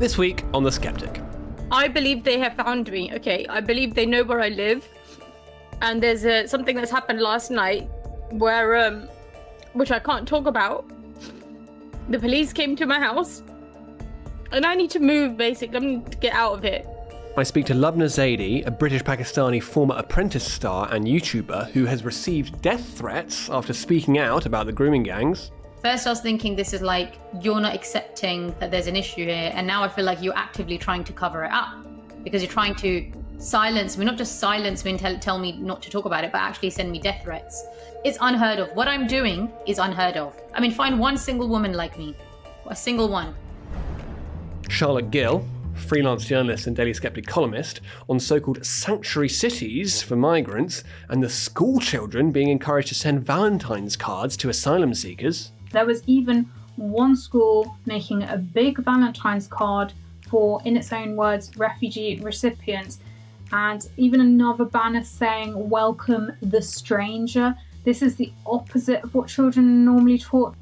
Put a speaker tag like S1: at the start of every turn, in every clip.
S1: This week on The Sceptic.
S2: I believe they have found me, okay? I believe they know where I live. And there's something that's happened last night where, which I can't talk about. The police came to my house and I need to move, basically. I need to get out of here.
S1: I speak to Lubna Zaidi, a British-Pakistani former Apprentice star and YouTuber who has received death threats after speaking out about the grooming gangs.
S3: First, I was thinking this is like, you're not accepting that there's an issue here. And now I feel like you're actively trying to cover it up because you're trying to silence me, not just silence me and tell me not to talk about it, but actually send me death threats. It's unheard of. What I'm doing is unheard of. I mean, find one single woman like me, a single one.
S1: Charlotte Gill, freelance journalist and Daily Sceptic columnist, on so-called sanctuary cities for migrants and the schoolchildren being encouraged to send Valentine's cards to asylum seekers.
S4: There was even one school making a big Valentine's card for, in its own words, refugee recipients, and even another banner saying, "Welcome the stranger." This is the opposite of what children are normally taught.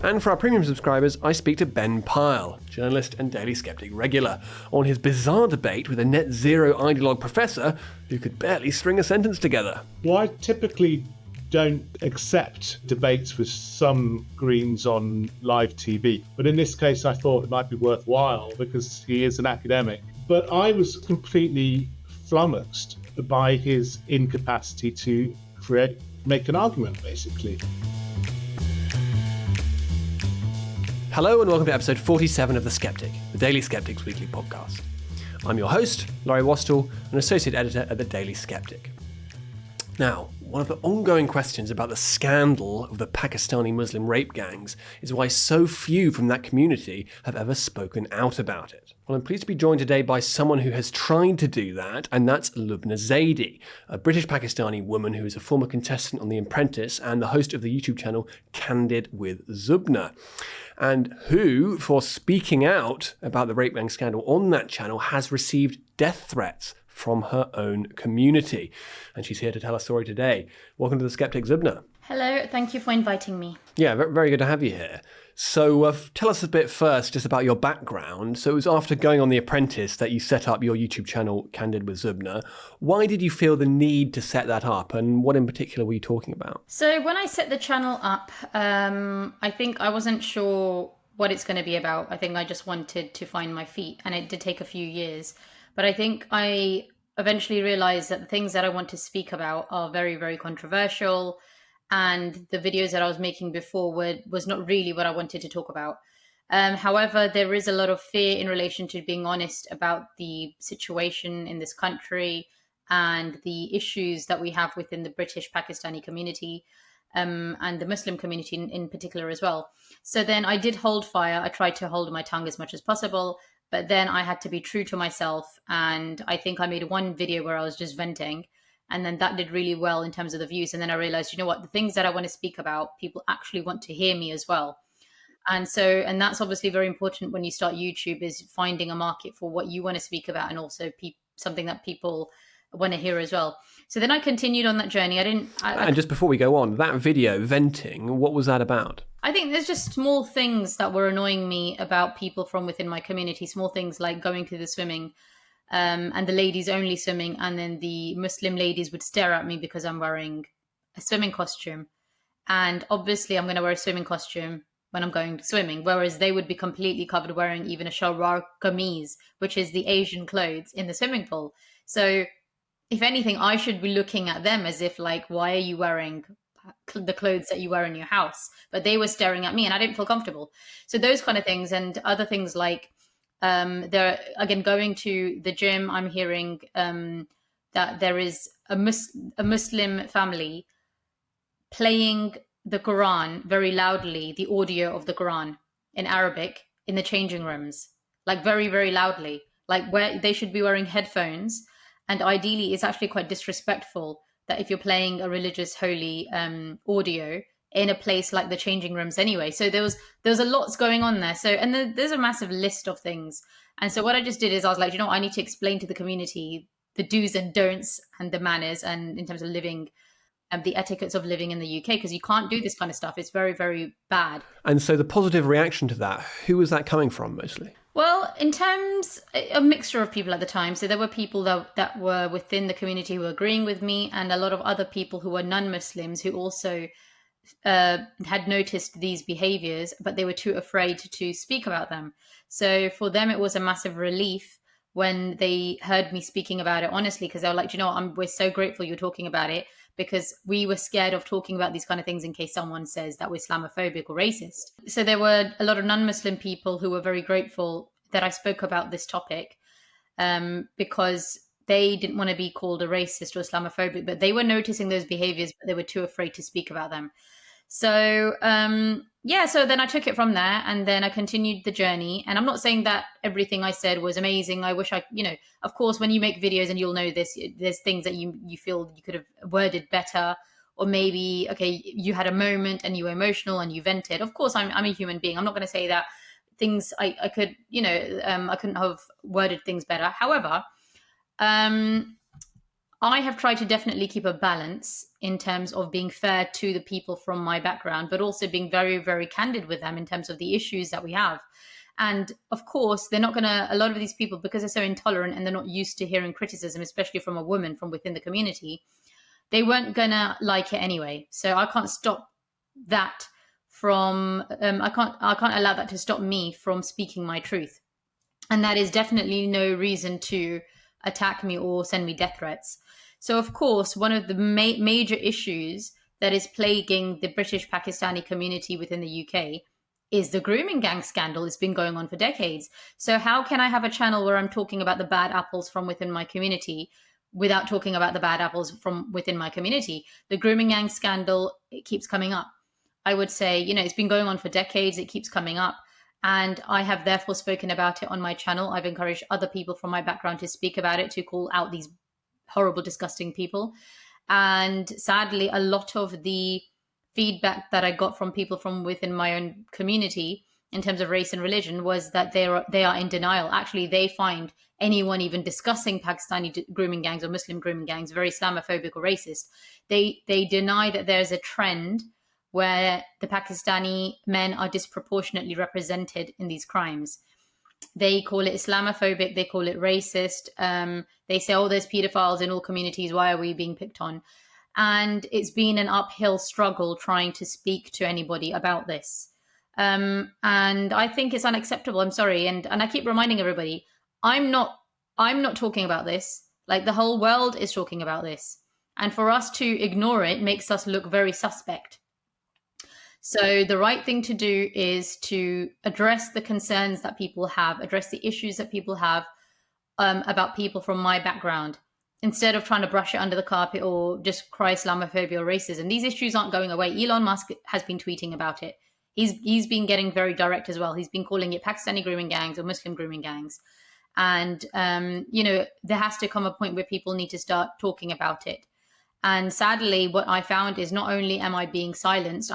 S1: And for our premium subscribers, I speak to Ben Pyle, journalist and Daily Sceptic regular, on his bizarre debate with a net zero ideologue professor who could barely string a sentence together.
S5: Well, I typically don't accept debates with some Greens on live TV. But in this case, I thought it might be worthwhile because he is an academic. But I was completely flummoxed by his incapacity to make an argument, basically.
S1: Hello and welcome to episode 47 of The Sceptic, the Daily Sceptic's weekly podcast. I'm your host, Laurie Wastell, an associate editor at the Daily Sceptic. Now, one of the ongoing questions about the scandal of the Pakistani Muslim rape gangs is why so few from that community have ever spoken out about it. Well, I'm pleased to be joined today by someone who has tried to do that, and that's Lubna Zaidi, a British-Pakistani woman who is a former contestant on The Apprentice and the host of the YouTube channel Candid with Zubna, and who, for speaking out about the rape gang scandal on that channel, has received death threats from her own community. And she's here to tell our story today. Welcome to The Sceptic, Zubna.
S3: Hello, thank you for inviting me.
S1: Yeah, very good to have you here. So tell us a bit first just about your background. So it was after going on The Apprentice that you set up your YouTube channel, Candid with Zubna. Why did you feel the need to set that up, and what in particular were you talking about?
S3: So when I set the channel up, I think I wasn't sure what it's going to be about. I think I just wanted to find my feet, and it did take a few years. But I think I eventually realized that the things that I want to speak about are very, very controversial. And the videos that I was making before was not really what I wanted to talk about. However, there is a lot of fear in relation to being honest about the situation in this country and the issues that we have within the British-Pakistani community and the Muslim community in particular as well. So then I did hold fire. I tried to hold my tongue as much as possible. But then I had to be true to myself. And I think I made one video where I was just venting. And then that did really well in terms of the views. And then I realized, you know what, the things that I want to speak about, people actually want to hear me as well. And that's obviously very important when you start YouTube, is finding a market for what you want to speak about, and also something that people want to hear as well. So then I continued on that journey. And
S1: just before we go on, that video, venting, what was that about?
S3: I think there's just small things that were annoying me about people from within my community. Small things like going to the swimming and the ladies only swimming. And then the Muslim ladies would stare at me because I'm wearing a swimming costume. And obviously I'm going to wear a swimming costume when I'm going swimming, whereas they would be completely covered wearing even a shalwar kameez, which is the Asian clothes in the swimming pool. So if anything, I should be looking at them as if like, why are you wearing the clothes that you wear in your house? But they were staring at me and I didn't feel comfortable. So those kind of things, and other things like they're again going to the gym. I'm hearing that there is a Muslim family playing the Quran very loudly, the audio of the Quran in Arabic in the changing rooms, like very, very loudly, like where they should be wearing headphones. And ideally, it's actually quite disrespectful that if you're playing a religious holy audio in a place like the changing rooms anyway. So there was a lot going on there. So, and there's a massive list of things. And so what I just did is I was like, you know, I need to explain to the community the do's and don'ts and the manners, and in terms of living, the etiquettes of living in the UK, because you can't do this kind of stuff. It's very, very bad.
S1: And so the positive reaction to that, who was that coming from mostly?
S3: Well, in terms, a mixture of people at the time. So there were people that were within the community who were agreeing with me, and a lot of other people who were non-Muslims who also had noticed these behaviors, but they were too afraid to speak about them. So for them, it was a massive relief when they heard me speaking about it honestly, because they were like, "Do you know what? We're so grateful you're talking about it, because we were scared of talking about these kind of things in case someone says that we're Islamophobic or racist." So there were a lot of non-Muslim people who were very grateful that I spoke about this topic, because they didn't want to be called a racist or Islamophobic, but they were noticing those behaviors, but they were too afraid to speak about them. So so then I took it from there, and then I continued the journey. And I'm not saying that everything I said was amazing. I wish of course, when you make videos, and you'll know this, there's things that you feel you could have worded better, or maybe, okay, you had a moment and you were emotional and you vented. Of course, I'm a human being. I'm not going to say that things I could, I couldn't have worded things better. However, I have tried to definitely keep a balance in terms of being fair to the people from my background, but also being very, very candid with them in terms of the issues that we have. And of course, they're not going to, a lot of these people, because they're so intolerant and they're not used to hearing criticism, especially from a woman from within the community, they weren't going to like it anyway. So I can't stop that from, I can't allow that to stop me from speaking my truth. And that is definitely no reason to attack me or send me death threats. So, of course, one of the major issues that is plaguing the British-Pakistani community within the UK is the grooming gang scandal. It's been going on for decades. So how can I have a channel where I'm talking about the bad apples from within my community without talking about the bad apples from within my community? The grooming gang scandal, it keeps coming up. I would say, it's been going on for decades. It keeps coming up. And I have therefore spoken about it on my channel. I've encouraged other people from my background to speak about it, to call out these horrible, disgusting people. And sadly, a lot of the feedback that I got from people from within my own community in terms of race and religion was that they are in denial. Actually, they find anyone even discussing Pakistani grooming gangs or Muslim grooming gangs very Islamophobic or racist. They deny that there's a trend where the Pakistani men are disproportionately represented in these crimes. They call it Islamophobic, they call it racist. They say, oh, there's pedophiles in all communities, why are we being picked on? And it's been an uphill struggle trying to speak to anybody about this. And I think it's unacceptable. I'm sorry. And I keep reminding everybody, I'm not talking about this. Like, the whole world is talking about this. And for us to ignore it makes us look very suspect. So the right thing to do is to address the concerns that people have, address the issues that people have about people from my background, instead of trying to brush it under the carpet or just cry Islamophobia or racism. These issues aren't going away. Elon Musk has been tweeting about it. He's been getting very direct as well. He's been calling it Pakistani grooming gangs or Muslim grooming gangs. And, there has to come a point where people need to start talking about it. And sadly, what I found is not only am I being silenced,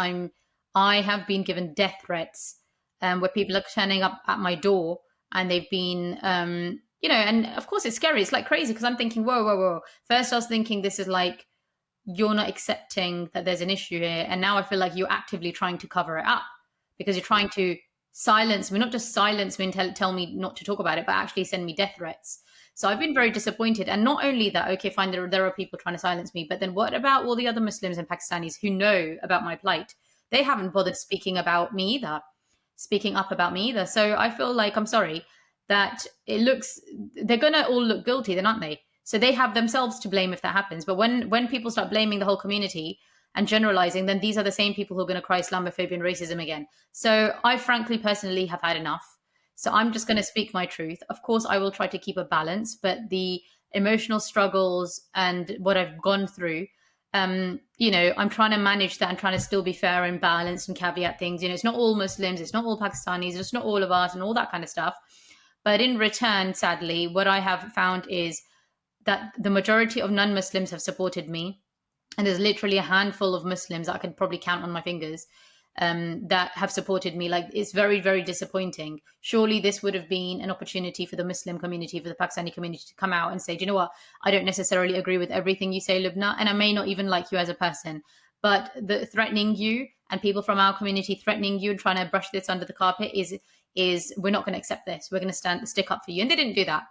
S3: I have been given death threats where people are turning up at my door, and they've been, and of course it's scary. It's like crazy, because I'm thinking, whoa. First I was thinking this is like, you're not accepting that there's an issue here. And now I feel like you're actively trying to cover it up, because you're trying to silence me, not just silence me and tell me not to talk about it, but actually send me death threats. So I've been very disappointed. And not only that, okay, fine, there are people trying to silence me, but then what about all the other Muslims and Pakistanis who know about my plight? They haven't bothered speaking up about me either. So I feel like, I'm sorry, that they're going to all look guilty then, aren't they? So they have themselves to blame if that happens. But when people start blaming the whole community and generalizing, then these are the same people who are going to cry Islamophobia and racism again. So I frankly, personally have had enough. So I'm just going to speak my truth. Of course, I will try to keep a balance, but the emotional struggles and what I've gone through, I'm trying to manage that and trying to still be fair and balanced and caveat things. It's not all Muslims, it's not all Pakistanis, it's not all of us and all that kind of stuff. But in return, sadly, what I have found is that the majority of non-Muslims have supported me. And there's literally a handful of Muslims that I could probably count on my fingers that have supported me. Like, it's very, very disappointing. Surely this would have been an opportunity for the Muslim community, for the Pakistani community to come out and say, do you know what? I don't necessarily agree with everything you say, Lubna, and I may not even like you as a person, but the threatening you and people from our community threatening you and trying to brush this under the carpet is we're not going to accept this. We're going to stick up for you. And they didn't do that.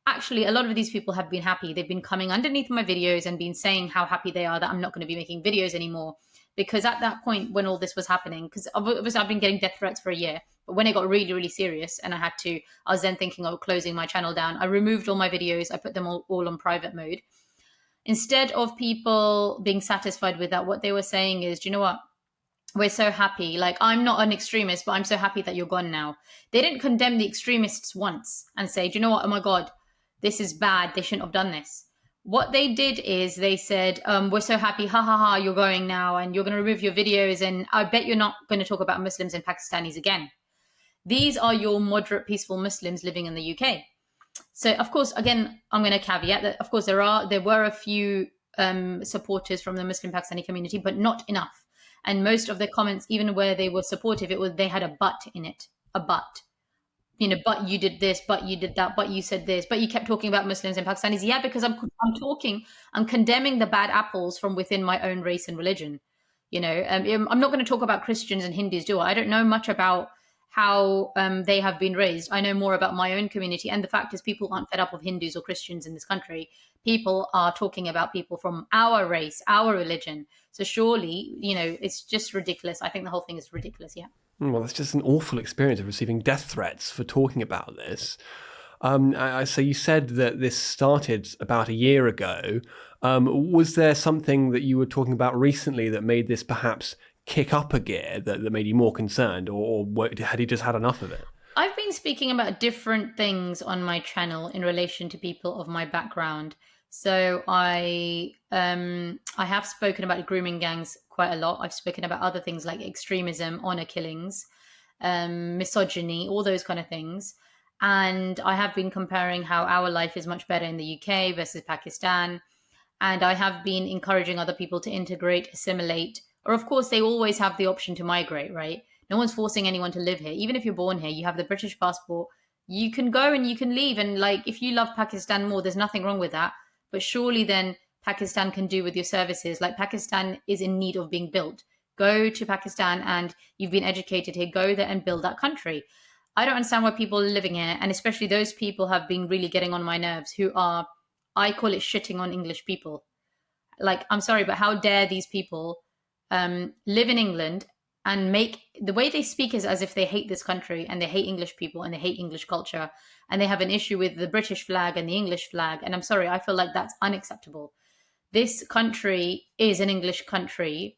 S3: Actually, a lot of these people have been happy. They've been coming underneath my videos and been saying how happy they are that I'm not going to be making videos anymore. Because at that point, when all this was happening, because obviously I've been getting death threats for a year, but when it got really, really serious and I was then thinking of closing my channel down, I removed all my videos. I put them all on private mode. Instead of people being satisfied with that, what they were saying is, do you know what? We're so happy. Like, I'm not an extremist, but I'm so happy that you're gone now. They didn't condemn the extremists once and say, do you know what? Oh my God, this is bad. They shouldn't have done this. What they did is they said, we're so happy. Ha ha ha, you're going now and you're going to remove your videos. And I bet you're not going to talk about Muslims and Pakistanis again. These are your moderate, peaceful Muslims living in the UK. So, of course, again, I'm going to caveat that, of course, there were a few supporters from the Muslim Pakistani community, but not enough. And most of the comments, even where they were supportive, they had a but in it, a but. You know, but you did this, but you did that, but you said this, but you kept talking about Muslims and Pakistanis. Yeah, because I'm condemning the bad apples from within my own race and religion. You know, I'm not going to talk about Christians and Hindus, do I? I don't know much about how they have been raised. I know more about my own community. And the fact is, people aren't fed up of Hindus or Christians in this country. People are talking about people from our race, our religion. So surely, you know, it's just ridiculous. I think the whole thing is ridiculous. Yeah.
S1: Well, it's just an awful experience of receiving death threats for talking about this. So you said that this started about a year ago. Was there something that you were talking about recently that made this perhaps kick up a gear, that made you more concerned, or had you just had enough of it?
S3: I've been speaking about different things on my channel in relation to people of my background. So I have spoken about grooming gangs quite a lot. I've spoken about other things like extremism, honor killings, misogyny, all those kind of things. And I have been comparing how our life is much better in the UK versus Pakistan. And I have been encouraging other people to integrate, assimilate, or of course, they always have the option to migrate, right? No one's forcing anyone to live here. Even if you're born here, you have the British passport, you can go and you can leave. And like, if you love Pakistan more, there's nothing wrong with that. But surely then Pakistan can do with your services. Like, Pakistan is in need of being built. Go to Pakistan and you've been educated here. Go there and build that country. I don't understand why people are living here. And especially those people have been really getting on my nerves who are, I call it shitting on English people. Like, I'm sorry, but how dare these people live in England and the way they speak is as if they hate this country and they hate English people and they hate English culture and they have an issue with the British flag and the English flag. And I'm sorry, I feel like that's unacceptable. This country is an English country.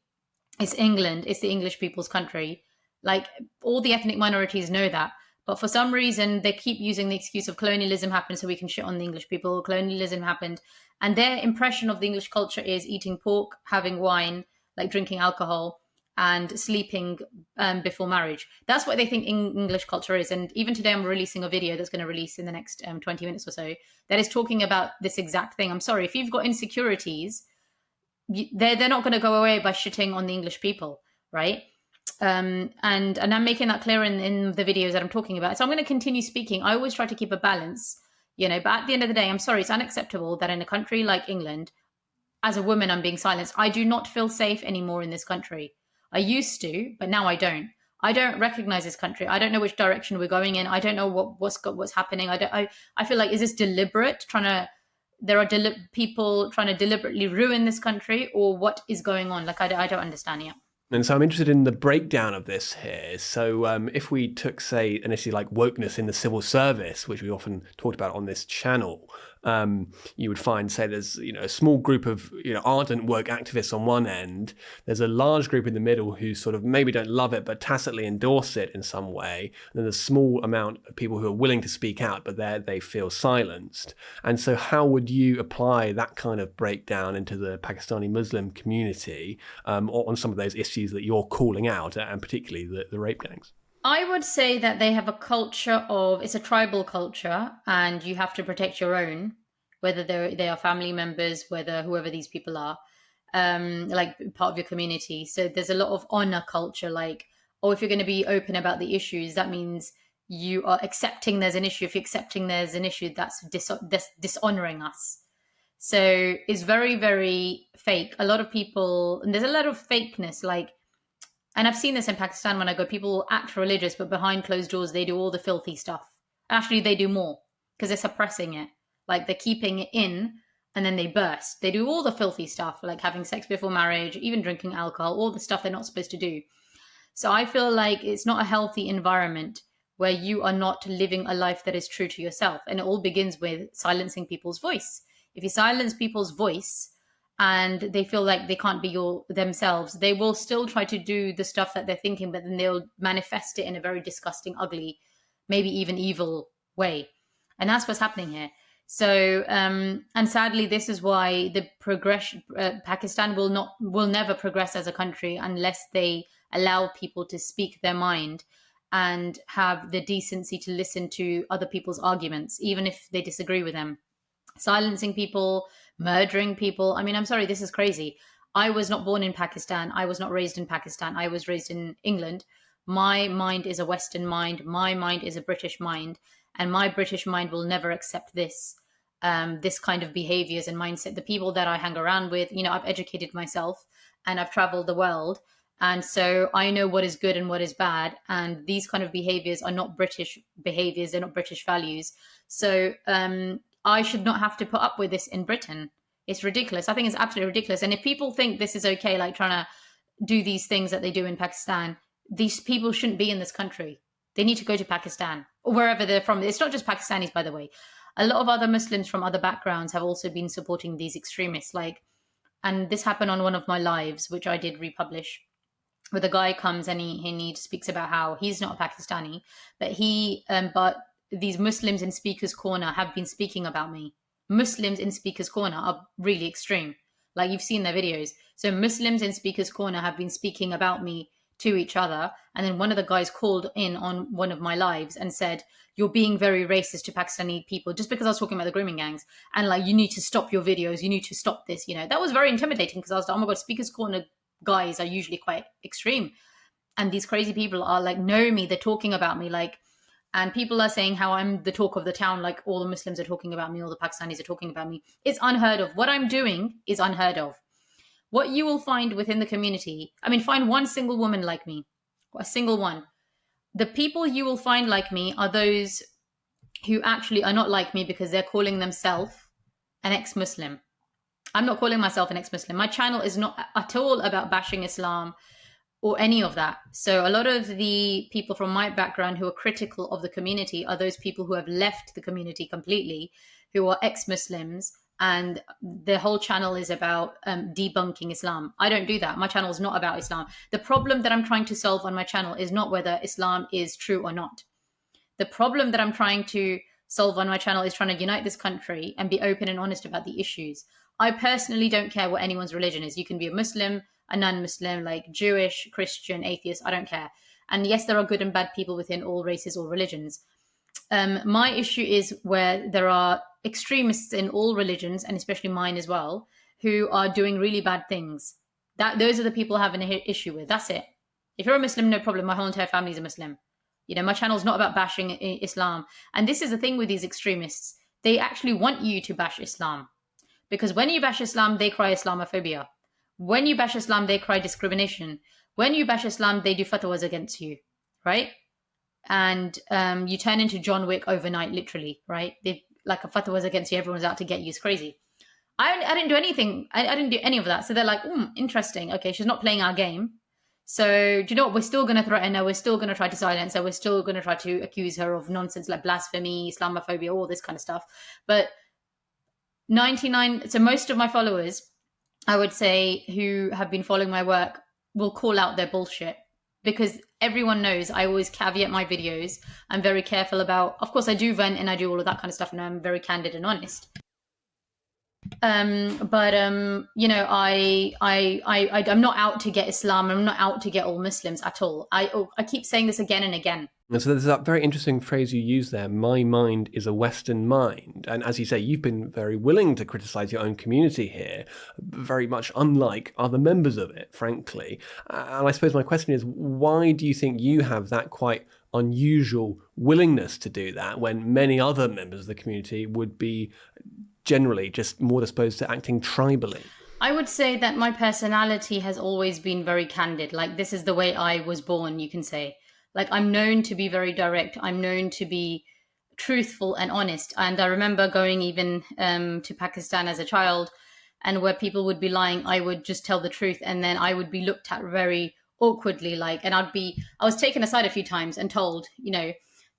S3: It's England. It's the English people's country. Like, all the ethnic minorities know that. But for some reason, they keep using the excuse of colonialism happened so we can shit on the English people. Colonialism happened. And their impression of the English culture is eating pork, having wine, like drinking alcohol, and sleeping before marriage. That's what they think English culture is. And even today, I'm releasing a video that's going to release in the next 20 minutes or so that is talking about this exact thing. I'm sorry, if you've got insecurities, they're not going to go away by shitting on the English people, right? And I'm making that clear in the videos that I'm talking about. So I'm going to continue speaking. I always try to keep a balance, you know, but at the end of the day, I'm sorry, it's unacceptable that in a country like England, as a woman, I'm being silenced. I do not feel safe anymore in this country. I used to, but now I don't. I don't recognize this country. I don't know which direction we're going in. I don't know what's happening. I feel like, is this deliberate? There are people trying to deliberately ruin this country, or what is going on? Like, I don't understand yet.
S1: And so I'm interested in the breakdown of this here. So if we took, say, an issue like wokeness in the civil service, which we often talked about on this channel, you would find, say, there's, you know, a small group of, you know, ardent woke activists on one end. There's a large group in the middle who sort of maybe don't love it, but tacitly endorse it in some way. And then there's a small amount of people who are willing to speak out, but they feel silenced. And so how would you apply that kind of breakdown into the Pakistani Muslim community on some of those issues that you're calling out, and particularly the rape gangs?
S3: I would say that they have a culture it's a tribal culture, and you have to protect your own, whether they are family members, whoever these people are, like part of your community. So there's a lot of honor culture, like, oh, if you're going to be open about the issues, that means you are accepting there's an issue. If you're accepting there's an issue, that's dishonoring us. So it's very, very fake. A lot of people, and there's a lot of fakeness, like, And I've seen this in Pakistan when I go, people act religious, but behind closed doors, they do all the filthy stuff. Actually, they do more because they're suppressing it. Like they're keeping it in and then they burst. They do all the filthy stuff, like having sex before marriage, even drinking alcohol, all the stuff they're not supposed to do. So I feel like it's not a healthy environment where you are not living a life that is true to yourself. And it all begins with silencing people's voice. If you silence people's voice and they feel like they can't be themselves, they will still try to do the stuff that they're thinking, but then they'll manifest it in a very disgusting, ugly, maybe even evil way. And that's what's happening here. So, and sadly, this is why the progression, Pakistan will never progress as a country unless they allow people to speak their mind and have the decency to listen to other people's arguments, even if they disagree with them. Silencing people, murdering people. I mean, I'm sorry, this is crazy. I was not born in Pakistan. I was not raised in Pakistan. I was raised in England. My mind is a Western mind. My mind is a British mind. And my British mind will never accept this kind of behaviors and mindset. The people that I hang around with, I've educated myself and I've traveled the world. And so I know what is good and what is bad. And these kind of behaviors are not British behaviors. They're not British values. So I should not have to put up with this in Britain. It's ridiculous. I think it's absolutely ridiculous. And if people think this is okay, like trying to do these things that they do in Pakistan, these people shouldn't be in this country. They need to go to Pakistan or wherever they're from. It's not just Pakistanis, by the way. A lot of other Muslims from other backgrounds have also been supporting these extremists. And this happened on one of my lives, which I did republish, where the guy comes and he speaks about how he's not a Pakistani, but these Muslims in Speaker's Corner have been speaking about me. Muslims in Speaker's Corner are really extreme. Like you've seen their videos. So Muslims in Speaker's Corner have been speaking about me to each other. And then one of the guys called in on one of my lives and said, you're being very racist to Pakistani people just because I was talking about the grooming gangs. And you need to stop your videos. You need to stop this. That was very intimidating because I was like, oh my God, Speaker's Corner guys are usually quite extreme. And these crazy people are know me. They're talking about me and people are saying how I'm the talk of the town. All the Muslims are talking about me. All the Pakistanis are talking about me. It's unheard of. What I'm doing is unheard of. What you will find within the community, find one single woman like me, a single one. The people you will find like me are those who actually are not like me because they're calling themselves an ex-Muslim. I'm not calling myself an ex-Muslim. My channel is not at all about bashing Islam or any of that. So a lot of the people from my background who are critical of the community are those people who have left the community completely, who are ex-Muslims, and the whole channel is about debunking Islam. I don't do that. My channel is not about Islam. The problem that I'm trying to solve on my channel is not whether Islam is true or not. The problem that I'm trying to solve on my channel is trying to unite this country and be open and honest about the issues. I personally don't care what anyone's religion is. You can be a Muslim, a non-Muslim, Jewish, Christian, atheist. I don't care. And yes, there are good and bad people within all races or religions. My issue is where there are extremists in all religions, and especially mine as well, who are doing really bad things. Those are the people I have an issue with. That's it. If you're a Muslim, no problem. My whole entire family is a Muslim. My channel is not about bashing Islam. And this is the thing with these extremists. They actually want you to bash Islam. Because when you bash Islam, they cry Islamophobia. When you bash Islam, they cry discrimination. When you bash Islam, they do fatwas against you, right? And you turn into John Wick overnight, literally, right? They a fatwas against you. Everyone's out to get you. It's crazy. I didn't do anything. I didn't do any of that. So they're like, interesting. Okay, she's not playing our game. So do you know what? We're still going to threaten her. We're still going to try to silence her. We're still going to try to accuse her of nonsense like blasphemy, Islamophobia, all this kind of stuff. But 99, so most of my followers, I would say, who have been following my work will call out their bullshit. Because everyone knows I always caveat my videos. I'm very careful about, of course I do vent and I do all of that kind of stuff and I'm very candid and honest. I'm not out to get Islam. I'm not out to get all Muslims at all. I keep saying this again and again.
S1: And so there's that very interesting phrase you use there, my mind is a Western mind. And as you say, you've been very willing to criticize your own community here, very much unlike other members of it, frankly. And I suppose my question is, why do you think you have that quite unusual willingness to do that when many other members of the community would be generally just more disposed to acting tribally?
S3: I would say that my personality has always been very candid. Like, this is the way I was born, you can say. Like, I'm known to be very direct. I'm known to be truthful and honest. And I remember going even to Pakistan as a child, and where people would be lying, I would just tell the truth. And then I would be looked at very awkwardly, like, and I was taken aside a few times and told,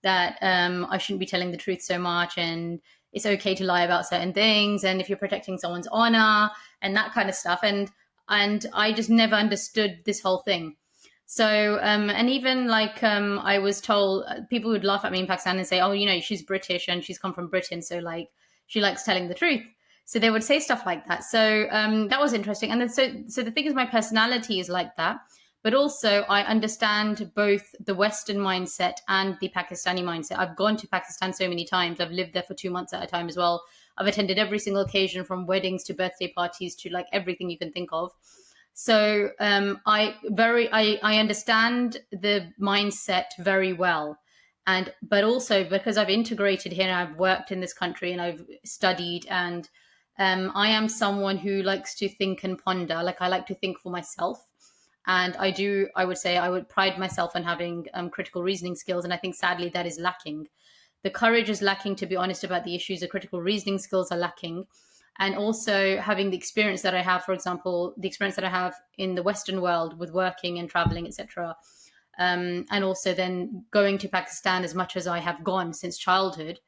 S3: that I shouldn't be telling the truth so much, and it's okay to lie about certain things, and if you're protecting someone's honor and that kind of stuff. And I just never understood this whole thing. So and even like I was told, people would laugh at me in Pakistan and say, oh, she's British and she's come from Britain, so like she likes telling the truth. So they would say stuff like that. So that was interesting. And then so the thing is, my personality is like that. But also, I understand both the Western mindset and the Pakistani mindset. I've gone to Pakistan so many times. I've lived there for 2 months at a time as well. I've attended every single occasion, from weddings to birthday parties to like everything you can think of. So I understand the mindset very well. But also because I've integrated here and I've worked in this country and I've studied, and I am someone who likes to think and ponder. Like, I like to think for myself. And I would pride myself on having critical reasoning skills. And I think sadly that is lacking. The courage is lacking to be honest about the issues. The critical reasoning skills are lacking. And also having the experience that I have, for example, the experience that I have in the Western world with working and traveling, etc. And also then going to Pakistan as much as I have gone since childhood.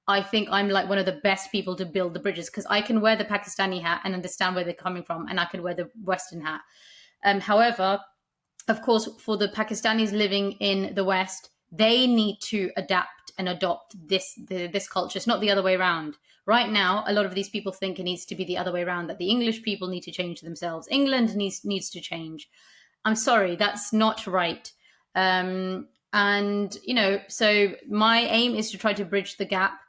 S3: I think I'm like one of the best people to build the bridges, because I can wear the Pakistani hat and understand where they're coming from, and I can wear the Western hat. However, of course, for the Pakistanis living in the West, they need to adapt and adopt this culture. It's not the other way around. Right now, a lot of these people think it needs to be the other way around, that the English people need to change themselves. England needs to change. I'm sorry, that's not right. So my aim is to try to bridge the gap,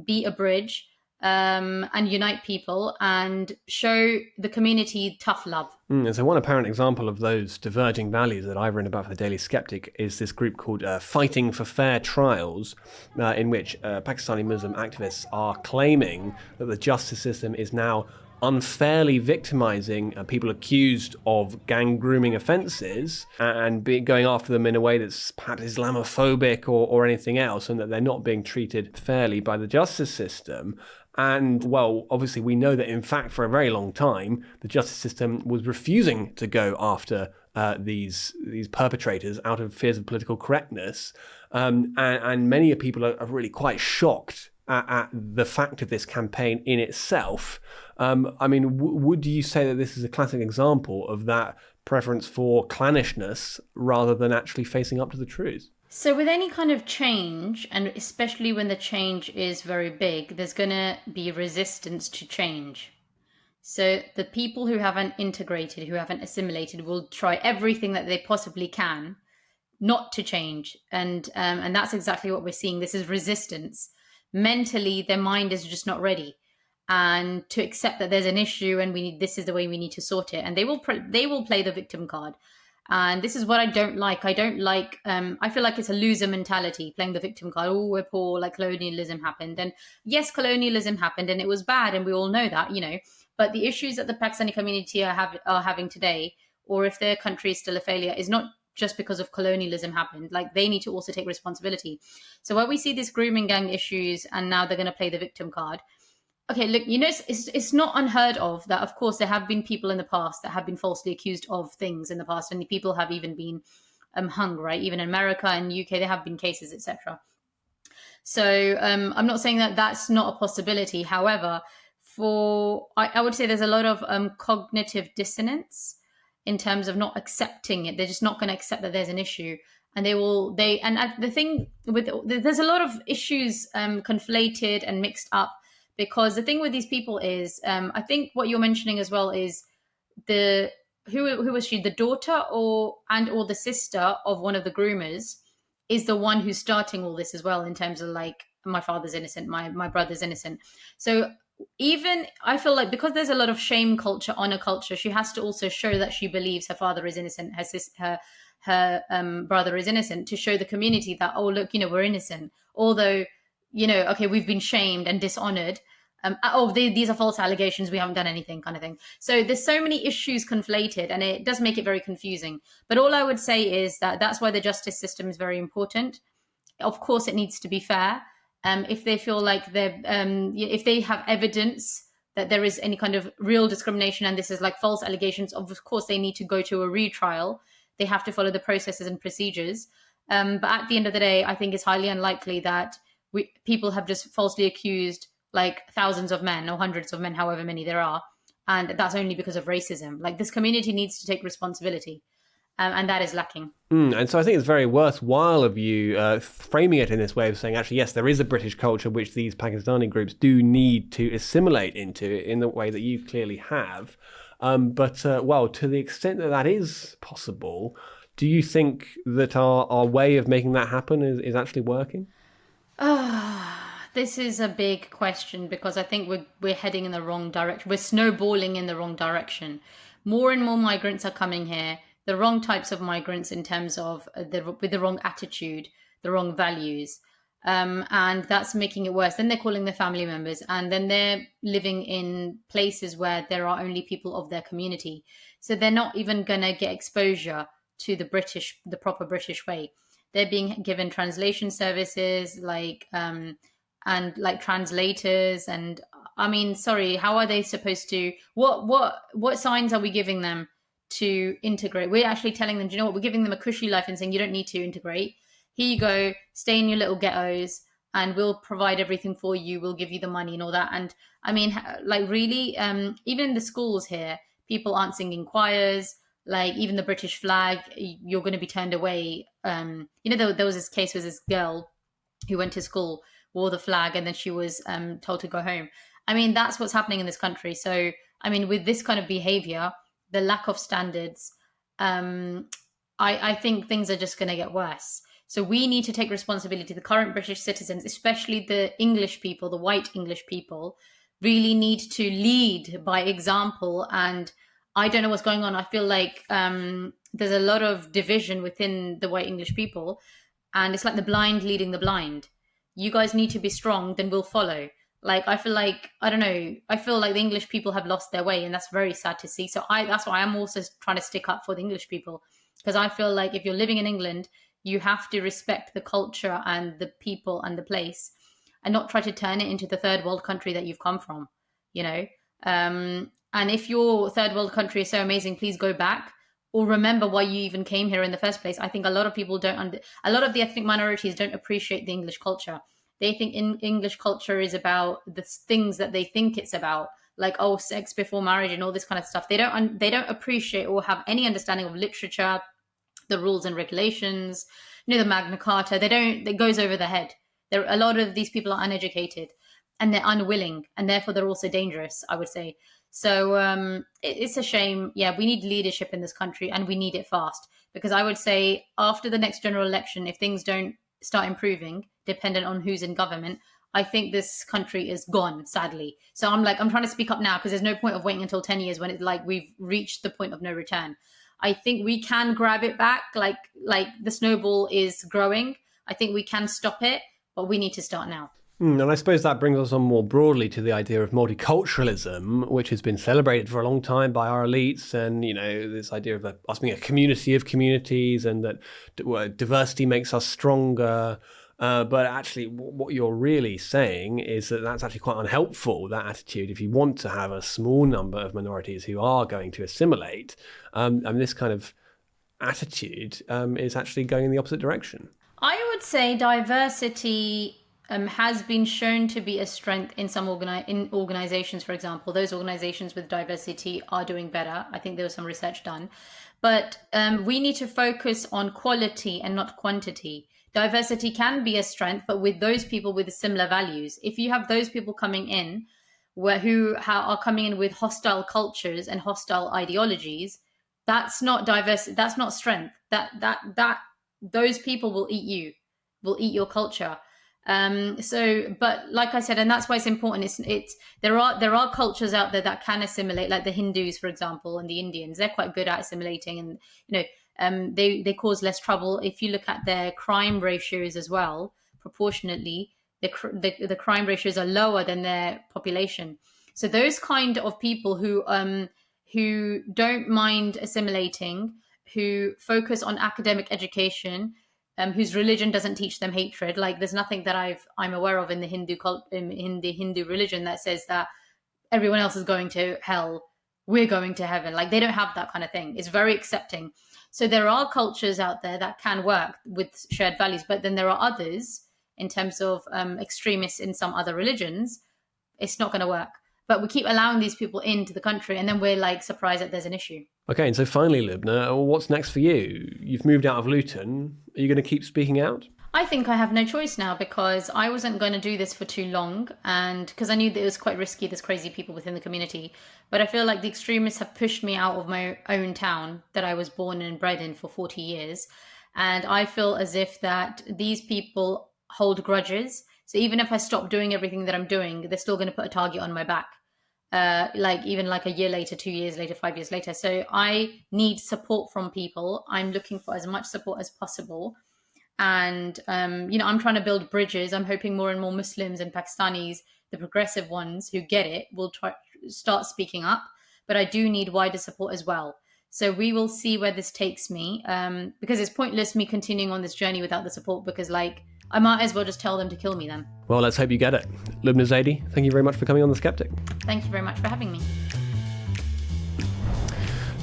S3: be a bridge, and unite people and show the community tough love.
S1: And so one apparent example of those diverging values that I've written about for the Daily Sceptic is this group called Fighting for Fair Trials, in which Pakistani Muslim activists are claiming that the justice system is now unfairly victimizing people accused of gang grooming offences and going after them in a way that's perhaps Islamophobic or anything else, and that they're not being treated fairly by the justice system. And, well, obviously we know that, in fact, for a very long time, the justice system was refusing to go after these perpetrators out of fears of political correctness. And many people are really quite shocked at the fact of this campaign in itself. Would you say that this is a classic example of that preference for clannishness rather than actually facing up to the truth?
S3: So with any kind of change, and especially when the change is very big, there's going to be resistance to change. So the people who haven't integrated, who haven't assimilated, will try everything that they possibly can not to change. And that's exactly what we're seeing. This is resistance. Mentally, their mind is just not ready, and to accept that there's an issue and this is the way we need to sort it. And they will play the victim card. And this is what I don't like. I feel like it's a loser mentality, playing the victim card. Oh, we're poor, like colonialism happened. And yes, colonialism happened and it was bad, and we all know that, But the issues that the Pakistani community are having today, or if their country is still a failure, is not just because of colonialism happened. Like, they need to also take responsibility. So where we see these grooming gang issues and now they're going to play the victim card. Okay, look, it's not unheard of that, of course, there have been people in the past that have been falsely accused of things in the past, and the people have even been hung, right? Even in America and UK, there have been cases, etc. So I'm not saying that that's not a possibility. However, I would say there's a lot of cognitive dissonance in terms of not accepting it. They're just not going to accept that there's an issue. And the thing there's a lot of issues conflated and mixed up. Because the thing with these people is, I think what you're mentioning as well is who was she? The daughter or the sister of one of the groomers is the one who's starting all this as well, in terms of like, my father's innocent, my brother's innocent. So even I feel like, because there's a lot of shame culture, honor culture, she has to also show that she believes her father is innocent, her brother is innocent, to show the community that, oh, look, we're innocent. Although, okay, we've been shamed and dishonored, these are false allegations, we haven't done anything, kind of thing. So there's so many issues conflated, and it does make it very confusing. But all I would say is that that's why the justice system is very important. Of course, it needs to be fair. If they feel like if they have evidence that there is any kind of real discrimination and this is like false allegations, of course they need to go to a retrial. They have to follow the processes and procedures. But at the end of the day, I think it's highly unlikely that people have just falsely accused like thousands of men or hundreds of men, however many there are. And that's only because of racism. Like, this community needs to take responsibility. And that is lacking.
S1: And so I think it's very worthwhile of you framing it in this way of saying, actually, yes, there is a British culture which these Pakistani groups do need to assimilate into in the way that you clearly have. But to the extent that that is possible, do you think that our way of making that happen is actually working?
S3: This is a big question, because I think we're heading in the wrong direction. We're snowballing in the wrong direction. More and more migrants are coming here, the wrong types of migrants in terms of with the wrong attitude, the wrong values. And that's making it worse. Then they're calling their family members, and then they're living in places where there are only people of their community. So they're not even going to get exposure to the proper British way. They're being given translation services, and like translators. And I mean, sorry, how are they supposed to, what signs are we giving them to integrate? We're actually telling them, do you know what, we're giving them a cushy life and saying, you don't need to integrate. Here you go, stay in your little ghettos and we'll provide everything for you. We'll give you the money and all that. And I mean, like, really, even in the schools here, people aren't singing choirs. Like, even the British flag, you're going to be turned away. There was this case with this girl who went to school, wore the flag, and then she was told to go home. I mean, that's what's happening in this country. So, I mean, with this kind of behavior, the lack of standards, I think things are just going to get worse. So we need to take responsibility. The current British citizens, especially the English people, the white English people, really need to lead by example. And I don't know what's going on. I feel like there's a lot of division within the white English people. And it's like the blind leading the blind. You guys need to be strong, then we'll follow. Like, I feel like, I don't know, I feel like the English people have lost their way, and that's very sad to see. So that's why I'm also trying to stick up for the English people, because I feel like if you're living in England, you have to respect the culture and the people and the place, and not try to turn it into the third world country that you've come from, you know? And if your third world country is so amazing, please go back, or remember why you even came here in the first place. I think a lot of people a lot of the ethnic minorities don't appreciate the English culture. They think English culture is about the things that they think it's about, like, oh, sex before marriage and all this kind of stuff. They don't appreciate or have any understanding of literature, the rules and regulations, the Magna Carta. It goes over their head. A lot of these people are uneducated, and they're unwilling, and therefore they're also dangerous, I would say. So it's a shame. Yeah, we need leadership in this country, and we need it fast. Because I would say after the next general election, if things don't start improving, dependent on who's in government, I think this country is gone, sadly. So I'm trying to speak up now, because there's no point of waiting until 10 years when it's like we've reached the point of no return. I think we can grab it back, like the snowball is growing. I think we can stop it, but we need to start now.
S1: And I suppose that brings us on more broadly to the idea of multiculturalism, which has been celebrated for a long time by our elites, and this idea of us being a community of communities, and that diversity makes us stronger. But actually, what you're really saying is that that's actually quite unhelpful, that attitude, if you want to have a small number of minorities who are going to assimilate. And this kind of attitude is actually going in the opposite direction.
S3: I would say diversity has been shown to be a strength in some organizations. For example, those organizations with diversity are doing better. I think there was some research done. But we need to focus on quality and not quantity. Diversity can be a strength, but with those people with similar values. If you have those people coming in who are coming in with hostile cultures and hostile ideologies, that's not diversity. That's not strength. That those people will eat you, will eat your culture. But like I said, and that's why it's important. There are cultures out there that can assimilate, like the Hindus, for example, and the Indians. They're quite good at assimilating, and they cause less trouble. If you look at their crime ratios as well, proportionately, the crime ratios are lower than their population. So those kind of people who don't mind assimilating, who focus on academic education, whose religion doesn't teach them hatred. Like there's nothing that I'm aware of in the Hindu religion that says that everyone else is going to hell, we're going to heaven. Like they don't have that kind of thing. It's very accepting. So there are cultures out there that can work with shared values, but then there are others in terms of extremists in some other religions. It's not going to work. But we keep allowing these people into the country, and then we're like surprised that there's an issue.
S1: Okay, and so finally, Lubna, what's next for you? You've moved out of Luton. Are you going to keep speaking out?
S3: I think I have no choice now, because I wasn't going to do this for too long, and because I knew that it was quite risky, there's crazy people within the community. But I feel like the extremists have pushed me out of my own town that I was born and bred in for 40 years. And I feel as if that these people hold grudges. So even if I stop doing everything that I'm doing, they're still going to put a target on my back. Even like a year later, 2 years later, 5 years later. So I need support from people. I'm looking for as much support as possible. And, I'm trying to build bridges. I'm hoping more and more Muslims and Pakistanis, the progressive ones who get it, will start speaking up. But I do need wider support as well. So we will see where this takes me, because it's pointless me continuing on this journey without the support, because I might as well just tell them to kill me then.
S1: Well, let's hope you get it. Lubna Zaidi, thank you very much for coming on The Sceptic.
S3: Thank you very much for having me.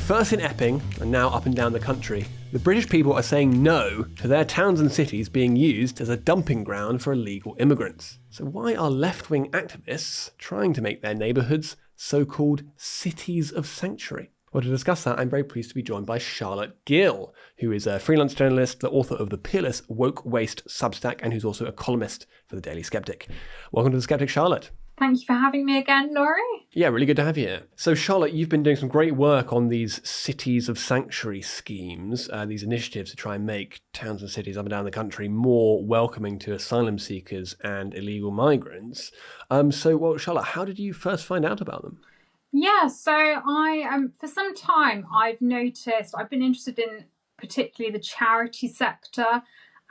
S1: First in Epping, and now up and down the country, the British people are saying no to their towns and cities being used as a dumping ground for illegal immigrants. So why are left-wing activists trying to make their neighbourhoods so-called cities of sanctuary? Well, to discuss that, I'm very pleased to be joined by Charlotte Gill, who is a freelance journalist, the author of the peerless Woke Waste Substack, and who's also a columnist for the Daily Sceptic. Welcome to The Sceptic, Charlotte.
S4: Thank you for having me again, Laurie.
S1: Yeah, really good to have you here. So, Charlotte, you've been doing some great work on these cities of sanctuary schemes, these initiatives to try and make towns and cities up and down the country more welcoming to asylum seekers and illegal migrants. Charlotte, how did you first find out about them?
S4: Yeah, so for some time I've been interested in particularly the charity sector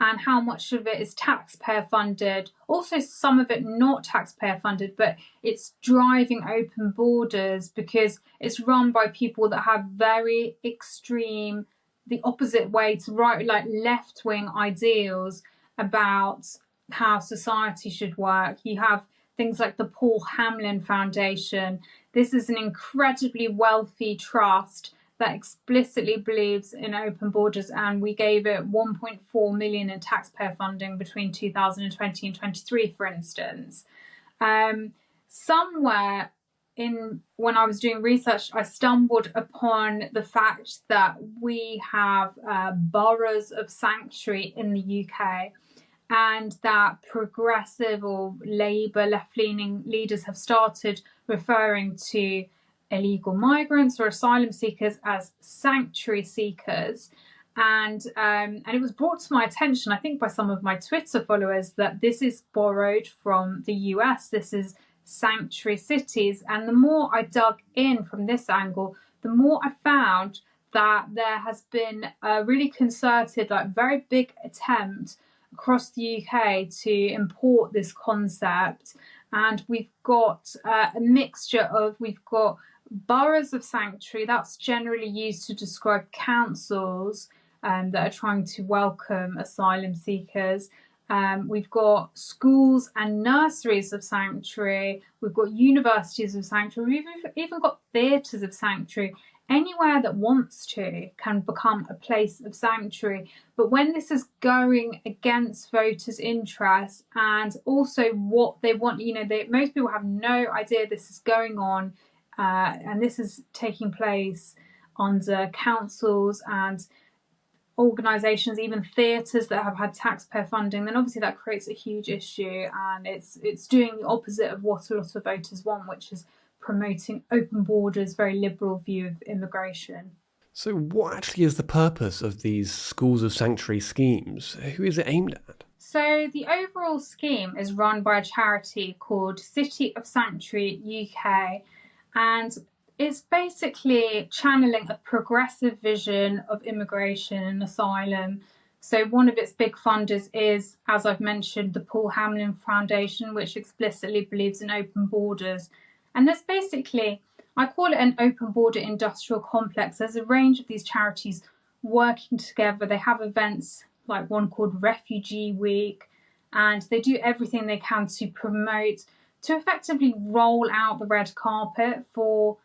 S4: and how much of it is taxpayer funded. Also some of it not taxpayer funded, but it's driving open borders because it's run by people that have very extreme, the opposite way to right, like left-wing ideals about how society should work. You have things like the Paul Hamlin Foundation. This is an incredibly wealthy trust that explicitly believes in open borders, and we gave it 1.4 million in taxpayer funding between 2020 and 23, for instance. Somewhere when I was doing research, I stumbled upon the fact that we have boroughs of sanctuary in the UK, and that progressive or Labour left-leaning leaders have started referring to illegal migrants or asylum seekers as sanctuary seekers. And it was brought to my attention, I think by some of my Twitter followers, that this is borrowed from the US. This is sanctuary cities. And the more I dug in from this angle, the more I found that there has been a really concerted, very big attempt across the UK to import this concept. And we've got a mixture of, we've got boroughs of sanctuary, that's generally used to describe councils that are trying to welcome asylum seekers. We've got schools and nurseries of sanctuary. We've got universities of sanctuary. We've even got theatres of sanctuary. Anywhere that wants to can become a place of sanctuary. But when this is going against voters' interests and also what they want, most people have no idea this is going on, and this is taking place under councils and organisations, even theatres that have had taxpayer funding, then obviously that creates a huge issue, and it's doing the opposite of what a lot of voters want, which is promoting open borders, very liberal view of immigration.
S1: So what actually is the purpose of these schools of sanctuary schemes? Who is it aimed at?
S4: So the overall scheme is run by a charity called City of Sanctuary UK, and it's basically channeling a progressive vision of immigration and asylum So one of its big funders is, as I've mentioned, the Paul Hamlyn Foundation, which explicitly believes in open borders. And there's basically, I call it an open border industrial complex. There's a range of these charities working together. They have events like one called Refugee Week, and they do everything they can to promote, to effectively roll out the red carpet for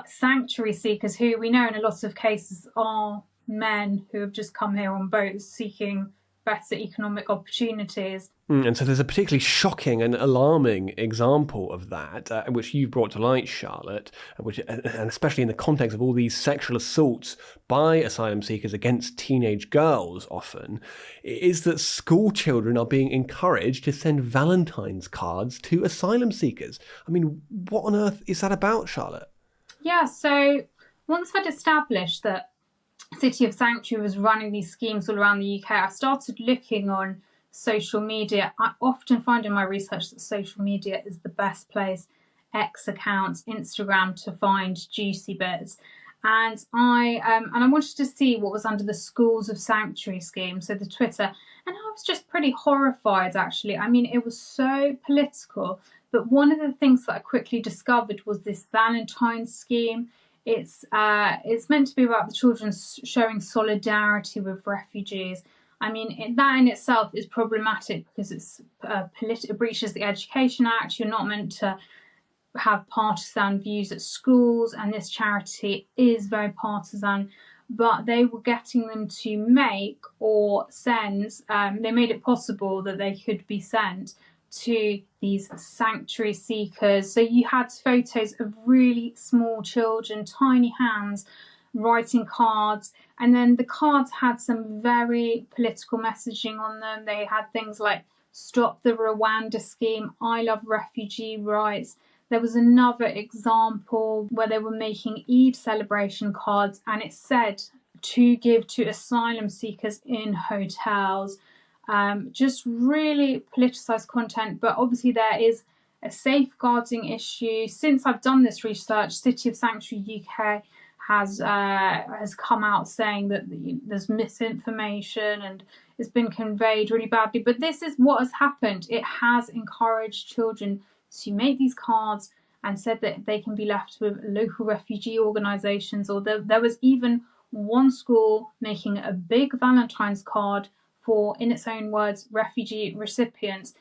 S4: sanctuary seekers, who we know in a lot of cases are men who have just come here on boats seeking better economic opportunities.
S1: And so there's a particularly shocking and alarming example of that, which you've brought to light, Charlotte, and especially in the context of all these sexual assaults by asylum seekers against teenage girls often, is that school children are being encouraged to send Valentine's cards to asylum seekers. I mean, what on earth is that about, Charlotte?
S4: Yeah, so once I'd established that City of Sanctuary was running these schemes all around the UK, I started looking on social media. I often find in my research that social media is the best place, X accounts, Instagram, to find juicy bits. And I wanted to see what was under the Schools of Sanctuary scheme, so the Twitter. And I was just pretty horrified, actually. I mean, it was so political. But one of the things that I quickly discovered was this Valentine scheme. It's meant to be about the children showing solidarity with refugees. I mean, that in itself is problematic because it breaches the Education Act. You're not meant to have partisan views at schools, and this charity is very partisan. But they were getting them to make or send, they made it possible that they could be sent to these sanctuary seekers. So you had photos of really small children, tiny hands, writing cards, and then the cards had some very political messaging on them. They had things like "Stop the Rwanda Scheme," "I love refugee rights." There was another example where they were making Eid celebration cards, and it said to give to asylum seekers in hotels. Just really politicized content, but obviously there is a safeguarding issue. Since I've done this research, City of Sanctuary UK has come out saying that there's misinformation and it's been conveyed really badly. But this is what has happened. It has encouraged children to make these cards and said that they can be left with local refugee organisations. Or there was even one school making a big Valentine's card for, in its own words, refugee recipients,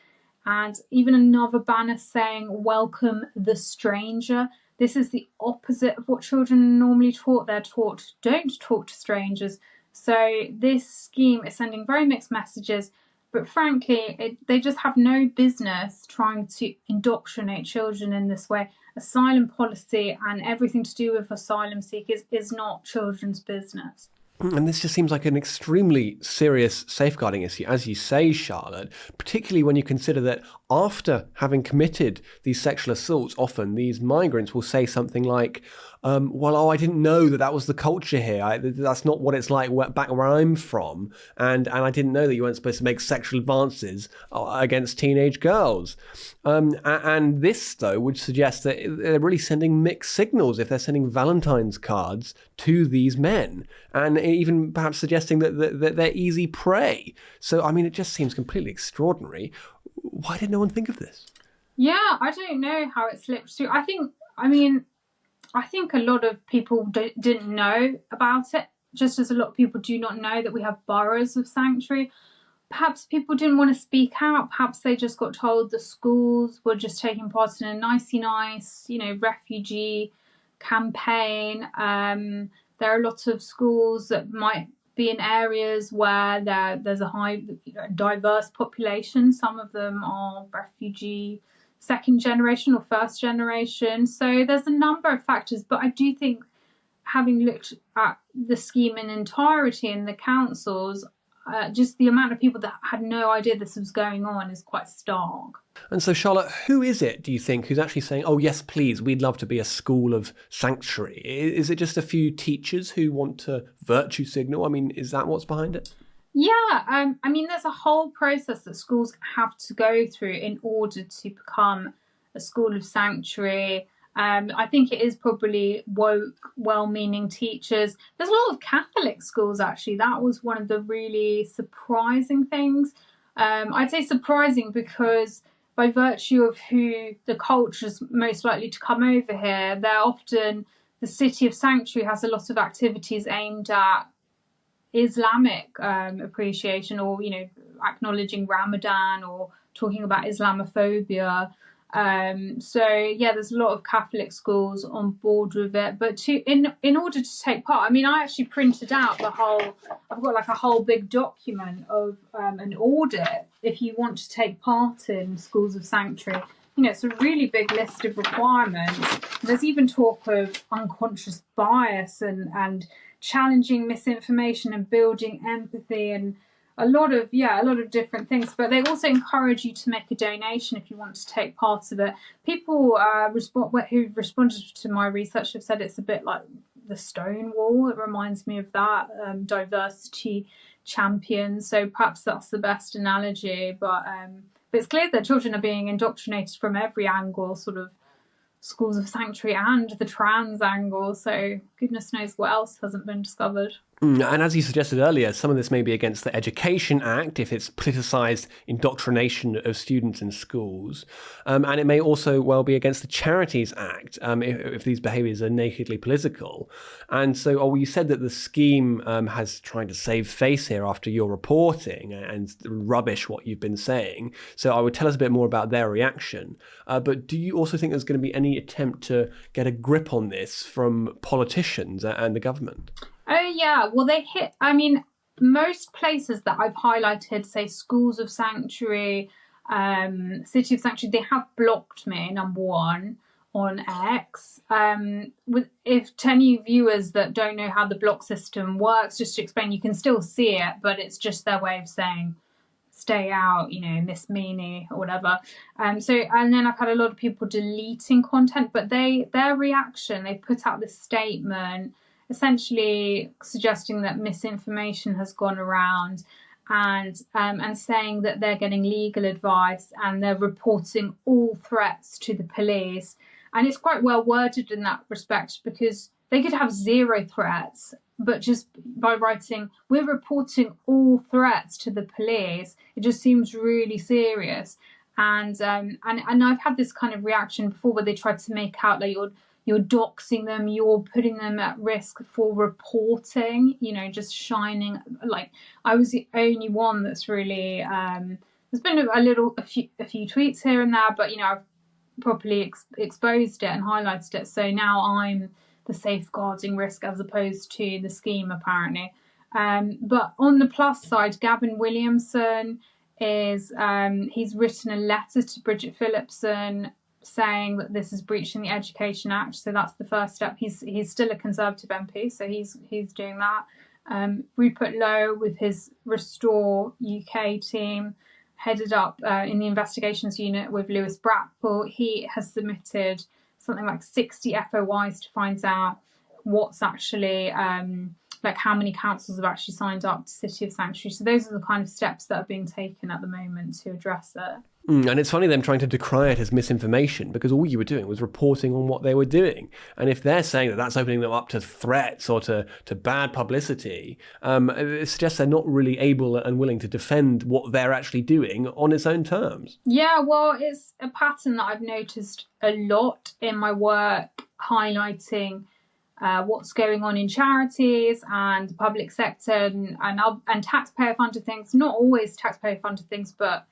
S4: and even another banner saying "Welcome the stranger." This is the opposite of what children are normally taught. They're taught, don't talk to strangers. So this scheme is sending very mixed messages, but frankly, they just have no business trying to indoctrinate children in this way. Asylum policy and everything to do with asylum seekers is not children's business.
S1: And this just seems like an extremely serious safeguarding issue, as you say, Charlotte, particularly when you consider that after having committed these sexual assaults, often these migrants will say something like, I didn't know that was the culture here. That's not what it's like back where I'm from. And I didn't know that you weren't supposed to make sexual advances against teenage girls. And this, though, would suggest that they're really sending mixed signals if they're sending Valentine's cards to these men, and even perhaps suggesting that they're easy prey. So, I mean, it just seems completely extraordinary. Why did no one think of this?
S4: Yeah, I don't know how it slipped through. I think a lot of people didn't know about it, just as a lot of people do not know that we have boroughs of sanctuary. Perhaps people didn't want to speak out. Perhaps they just got told the schools were just taking part in a nicey nice, refugee campaign. There are lots of schools that might be in areas where there's a high diverse population. Some of them are refugee second generation or first generation. So there's a number of factors, but I do think, having looked at the scheme in entirety in the councils, just the amount of people that had no idea this was going on is quite stark.
S1: And so, Charlotte, who is it, do you think, who's actually saying, oh, yes, please, we'd love to be a school of sanctuary? Is it just a few teachers who want to virtue signal? I mean, is that what's behind it?
S4: Yeah, there's a whole process that schools have to go through in order to become a school of sanctuary. I think it is probably woke, well-meaning teachers. There's a lot of Catholic schools, actually. That was one of the really surprising things. I'd say surprising because by virtue of who the culture's most likely to come over here, they're often, the City of Sanctuary has a lot of activities aimed at Islamic appreciation, or, you know, acknowledging Ramadan or talking about Islamophobia. So yeah, there's a lot of Catholic schools on board with it. But in order to take part, I mean, I actually printed out I've got like a whole big document of an audit if you want to take part in schools of sanctuary. You know, it's a really big list of requirements. There's even talk of unconscious bias and challenging misinformation and building empathy and a lot of different things. But they also encourage you to make a donation if you want to take part of it. People who've responded to my research have said it's a bit like the Stonewall. It reminds me of that, diversity champion. So perhaps that's the best analogy. But it's clear that children are being indoctrinated from every angle, sort of schools of sanctuary and the trans angle. So goodness knows what else hasn't been discovered.
S1: And as you suggested earlier, some of this may be against the Education Act if it's politicised indoctrination of students in schools. And it may also well be against the Charities Act if these behaviours are nakedly political. And so you said that the scheme has trying to save face here after your reporting and rubbish what you've been saying. So I would tell us a bit more about their reaction. But do you also think there's going to be any attempt to get a grip on this from politicians and the government?
S4: Oh, yeah. Well, most places that I've highlighted, say schools of sanctuary, City of Sanctuary, they have blocked me, number one, on X. If to any viewers that don't know how the block system works, just to explain, you can still see it, but it's just their way of saying, stay out, you know, Miss Meanie or whatever. And then I've had a lot of people deleting content, but their reaction, they put out this statement essentially suggesting that misinformation has gone around and saying that they're getting legal advice and they're reporting all threats to the police. And it's quite well worded in that respect, because they could have zero threats, but just by writing, we're reporting all threats to the police, it just seems really serious. And I've had this kind of reaction before where they tried to make out like you're doxing them, you're putting them at risk for reporting, you know, just shining. Like, I was the only one that's really, there's been a few tweets here and there, but, you know, I've properly exposed it and highlighted it. So now I'm the safeguarding risk as opposed to the scheme, apparently. But on the plus side, Gavin Williamson he's written a letter to Bridget Phillipson saying that this is breaching the Education Act. So that's the first step. He's still a Conservative MP, so he's doing that. Rupert Lowe with his Restore UK team, headed up in the investigations unit with Lewis Brackpool, he has submitted something like 60 FOIs to find out what's actually, like how many councils have actually signed up to City of Sanctuary. So those are the kind of steps that are being taken at the moment to address it.
S1: And it's funny them trying to decry it as misinformation, because all you were doing was reporting on what they were doing. And if they're saying that that's opening them up to threats or to bad publicity, it suggests they're not really able and willing to defend what they're actually doing on its own terms.
S4: Yeah, well, it's a pattern that I've noticed a lot in my work, highlighting what's going on in charities and the public sector and taxpayer-funded things. Not always taxpayer-funded things, but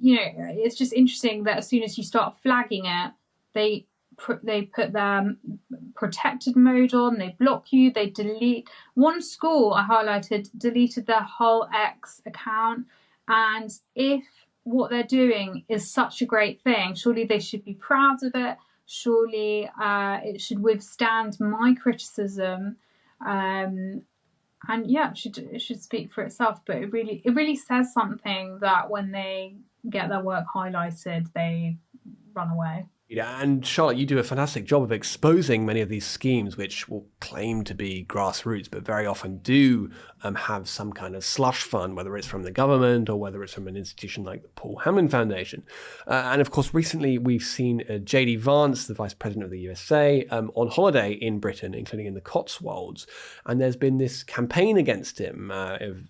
S4: you know, it's just interesting that as soon as you start flagging it, they put their protected mode on, they block you, they delete. One school I highlighted deleted their whole X account, and if what they're doing is such a great thing, surely they should be proud of it. Surely it should withstand my criticism. And yeah, it should speak for itself. But it really says something that when they get their work highlighted, they run away.
S1: Yeah, and Charlotte, you do a fantastic job of exposing many of these schemes which will claim to be grassroots, but very often do have some kind of slush fund, whether it's from the government or whether it's from an institution like the Paul Hammond Foundation. And of course, recently we've seen J.D. Vance, the Vice President of the USA, on holiday in Britain, including in the Cotswolds. And there's been this campaign against him.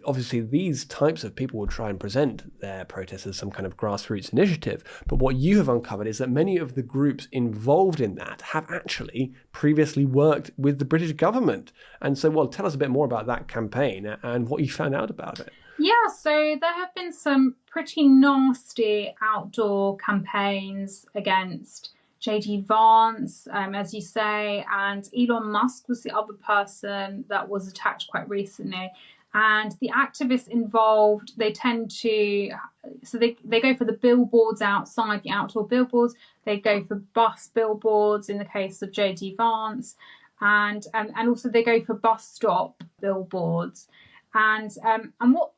S1: Obviously, these types of people will try and present their protests as some kind of grassroots initiative. But what you have uncovered is that many of the groups involved in that have actually previously worked with the British government. And so, well, tell us a bit more about that campaign and what you found out about it.
S4: Yeah, so there have been some pretty nasty outdoor campaigns against J.D. Vance, as you say, and Elon Musk was the other person that was attacked quite recently. And the activists involved, they tend to, so they go for the billboards outside, the outdoor billboards. They go for bus billboards in the case of J.D. Vance. And also they go for bus stop billboards. And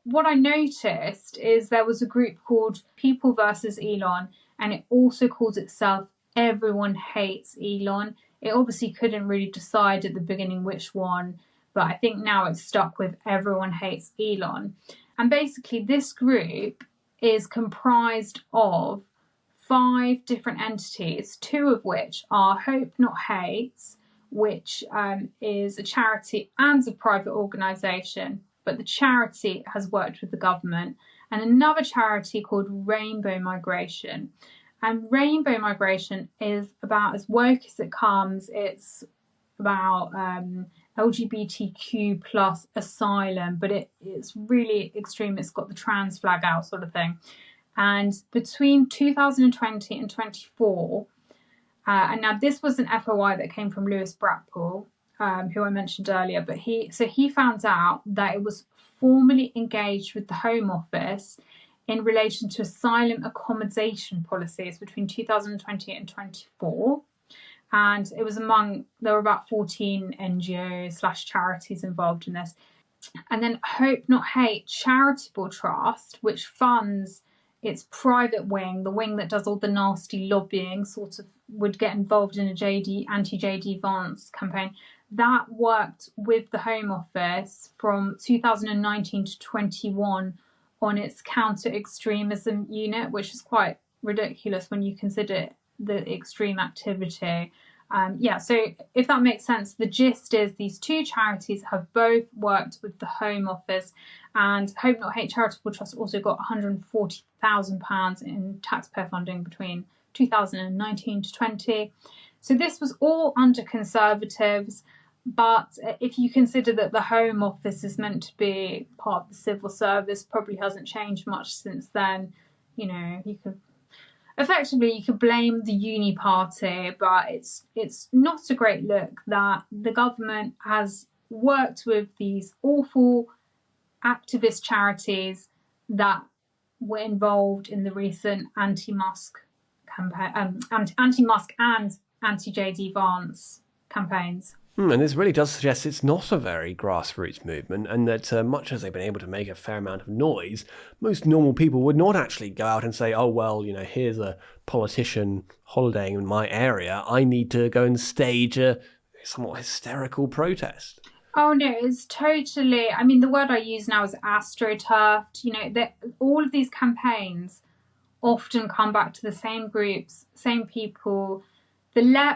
S4: what I noticed is there was a group called People versus Elon, and it also calls itself Everyone Hates Elon. It obviously couldn't really decide at the beginning which one, but I think now it's stuck with Everyone Hates Elon. And basically this group is comprised of 5 different entities, 2 of which are Hope Not Hate, which is a charity and a private organisation, but the charity has worked with the government, and another charity called Rainbow Migration. And Rainbow Migration is about as woke as it comes. It's about LGBTQ plus asylum, but it's really extreme. It's got the trans flag out sort of thing. And between 2020 and 24, and now this was an FOI that came from Lewis Brackpool, who I mentioned earlier, but he found out that it was formally engaged with the Home Office in relation to asylum accommodation policies between 2020 and 24. And it was there were about 14 NGOs / charities involved in this. And then Hope Not Hate Charitable Trust, which funds its private wing, the wing that does all the nasty lobbying, sort of would get involved in a anti-J.D. Vance campaign. That worked with the Home Office from 2019 to 21 on its counter-extremism unit, which is quite ridiculous when you consider the extreme activity. So if that makes sense, the gist is these 2 charities have both worked with the Home Office, and Hope Not Hate Charitable Trust also got £140,000 in taxpayer funding between 2019 to 20. So this was all under Conservatives, but if you consider that the Home Office is meant to be part of the civil service, probably hasn't changed much since then. You know, you could blame the Uni Party, but it's not a great look that the government has worked with these awful activist charities that were involved in the recent anti-Musk campaign, anti-Musk and anti-JD Vance campaigns.
S1: And this really does suggest it's not a very grassroots movement, and that much as they've been able to make a fair amount of noise, most normal people would not actually go out and say, oh, well, you know, here's a politician holidaying in my area. I need to go and stage a somewhat hysterical protest.
S4: Oh, no, it's totally... I mean, the word I use now is astroturfed. You know, all of these campaigns often come back to the same groups, same people.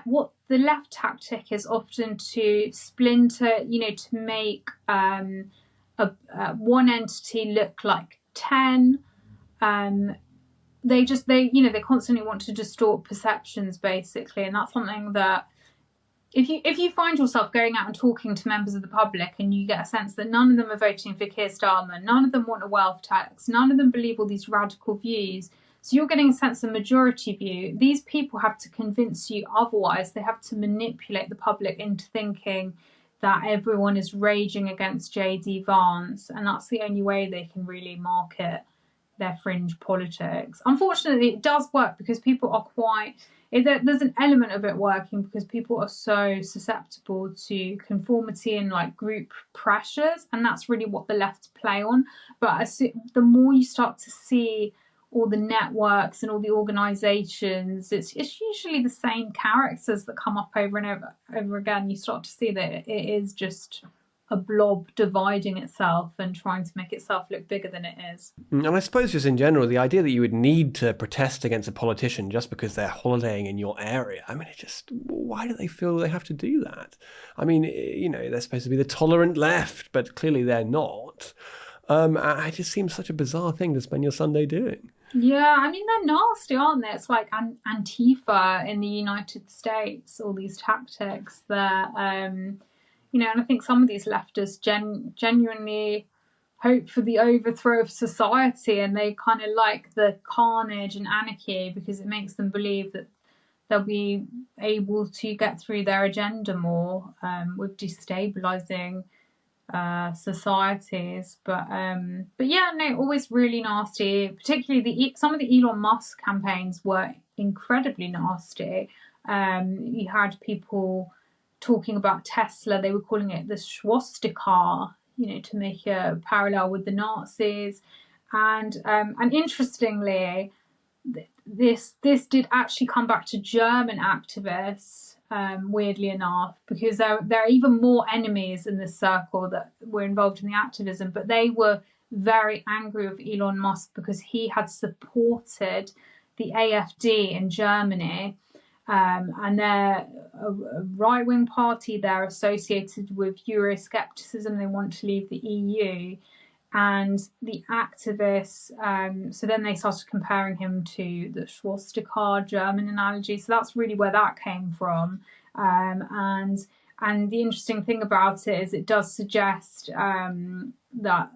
S4: What the left tactic is often to splinter, you know, to make one entity look like 10. They constantly want to distort perceptions, basically, and that's something that if you find yourself going out and talking to members of the public and you get a sense that none of them are voting for Keir Starmer, none of them want a wealth tax, none of them believe all these radical views, so you're getting a sense of majority view. These people have to convince you otherwise. They have to manipulate the public into thinking that everyone is raging against J.D. Vance, and that's the only way they can really market their fringe politics. Unfortunately, it does work because people are there's an element of it working because people are so susceptible to conformity and like group pressures, and that's really what the left play on. But the more you start to see all the networks and all the organisations, it's usually the same characters that come up over and over again. You start to see that it is just a blob dividing itself and trying to make itself look bigger than it is.
S1: And I suppose just in general, the idea that you would need to protest against a politician just because they're holidaying in your area, I mean, why do they feel they have to do that? I mean, they're supposed to be the tolerant left, but clearly they're not. It just seems such a bizarre thing to spend your Sunday doing.
S4: Yeah, I mean, they're nasty, aren't they? It's like Antifa in the United States, all these tactics that, and I think some of these leftists genuinely hope for the overthrow of society, and they kind of like the carnage and anarchy because it makes them believe that they'll be able to get through their agenda more with destabilizing societies, but yeah, no, always really nasty. Particularly some of the Elon Musk campaigns were incredibly nasty. You had people talking about Tesla; they were calling it the swastika, to make a parallel with the Nazis. And interestingly, this did actually come back to German activists. Weirdly enough, because there are even more enemies in this circle that were involved in the activism, but they were very angry with Elon Musk because he had supported the AfD in Germany, and they're a right-wing party. They're associated with Euroscepticism. They want to leave the EU. And the activists, so then they started comparing him to the swastika German analogy. So that's really where that came from. And the interesting thing about it is it does suggest that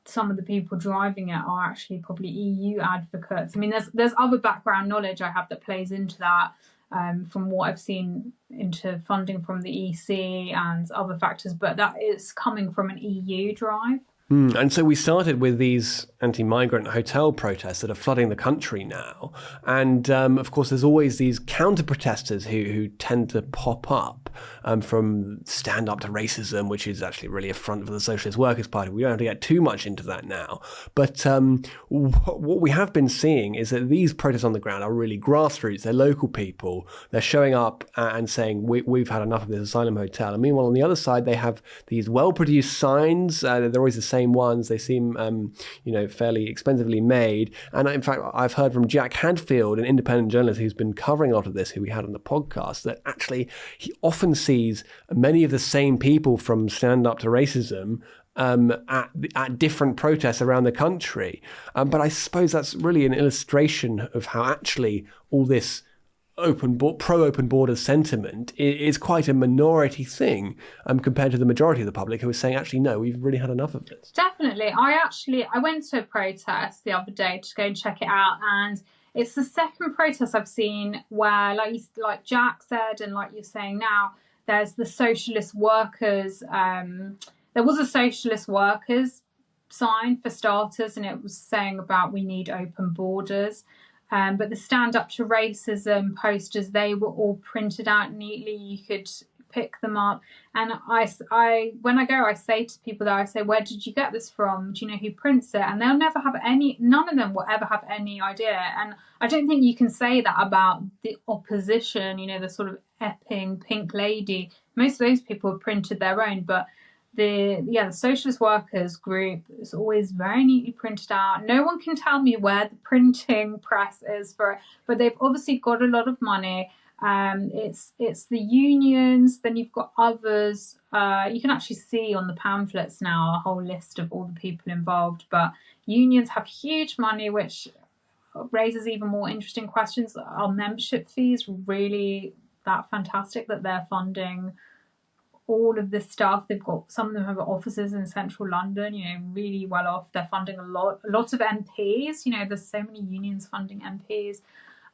S4: some of the people driving it are actually probably EU advocates. I mean, there's other background knowledge I have that plays into that, from what I've seen into funding from the EC and other factors, but that is coming from an EU drive.
S1: And so we started with these anti-migrant hotel protests that are flooding the country now. And of course, there's always these counter-protesters who tend to pop up from Stand Up to Racism, which is actually really a front for the Socialist Workers' Party. We don't have to get too much into that now. But what we have been seeing is that these protests on the ground are really grassroots. They're local people. They're showing up and saying, we've had enough of this asylum hotel. And meanwhile, on the other side, they have these well-produced signs. They're always the same ones. They seem, fairly expensively made. And in fact, I've heard from Jack Hadfield, an independent journalist who's been covering a lot of this, who we had on the podcast, that actually he often sees many of the same people from Stand Up to Racism at different protests around the country. But I suppose that's really an illustration of how actually all this pro-open borders sentiment is quite a minority thing compared to the majority of the public who is saying, actually, no, we've really had enough of this.
S4: Definitely. I went to a protest the other day to go and check it out, and it's the second protest I've seen where, like Jack said, and like you're saying now, there's the socialist workers. There was a socialist workers sign for starters, and it was saying about we need open borders. But the Stand Up to Racism posters, they were all printed out neatly. You could pick them up. And when I go, I say to people there, I say, where did you get this from? Do you know who prints it? And none of them will ever have any idea. And I don't think you can say that about the opposition, the sort of Epping Pink Lady. Most of those people have printed their own, but the socialist workers group is always very neatly printed out. No one can tell me where the printing press is for it, but they've obviously got a lot of money. It's the unions, then you've got others. You can actually see on the pamphlets now a whole list of all the people involved, but unions have huge money, which raises even more interesting questions. Are membership fees really that fantastic that they're funding all of this stuff? They've got, some of them have offices in central London, really well off. They're funding a lot of MPs. There's so many unions funding MPs.